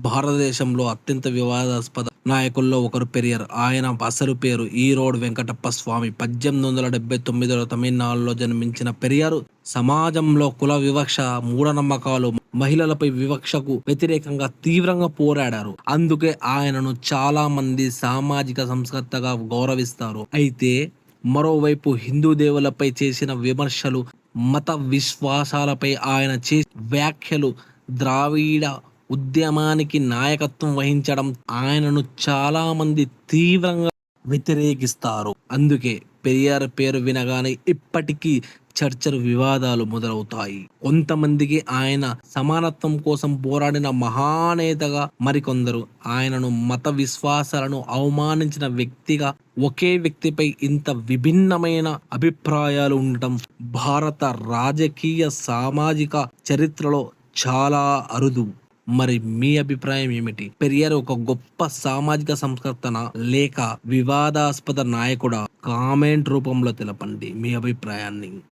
భారతదేశంలో అత్యంత వివాదాస్పద నాయకుల్లో ఒకరు పెరియార్. ఆయన అసలు పేరు ఈరోడ్ వెంకటప్ప స్వామి. 1879లో తమిళనాడులో జన్మించిన పెరియార్ సమాజంలో కుల వివక్ష, మూఢనమ్మకాలు, మహిళలపై వివక్షకు వ్యతిరేకంగా తీవ్రంగా పోరాడారు. అందుకే ఆయనను చాలా మంది సామాజిక సంస్కర్తగా గౌరవిస్తారు. అయితే మరోవైపు హిందూ దేవులపై చేసిన విమర్శలు, మత విశ్వాసాలపై ఆయన చేసిన వ్యాఖ్యలు, ద్రావిడ ఉద్యమానికి నాయకత్వం వహించడం ఆయనను చాలా మంది తీవ్రంగా వ్యతిరేకిస్తారు. అందుకే పెరియార్ పేరు వినగానే ఇప్పటికీ చర్చలు, వివాదాలు మొదలవుతాయి. కొంతమందికి ఆయన సమానత్వం కోసం పోరాడిన మహానేతగా, మరికొందరు ఆయనను మత విశ్వాసాలను అవమానించిన వ్యక్తిగా. ఒకే వ్యక్తిపై ఇంత విభిన్నమైన అభిప్రాయాలు ఉండటం భారత రాజకీయ, సామాజిక చరిత్రలో చాలా అరుదు. మరి మీ అభిప్రాయం ఏమిటి? పెరియార్ ఒక గొప్ప సామాజిక సంస్కర్తన లేక వివాదాస్పద నాయకుడా? కామెంట్ రూపంలో తెలపండి మీ అభిప్రాయాన్ని.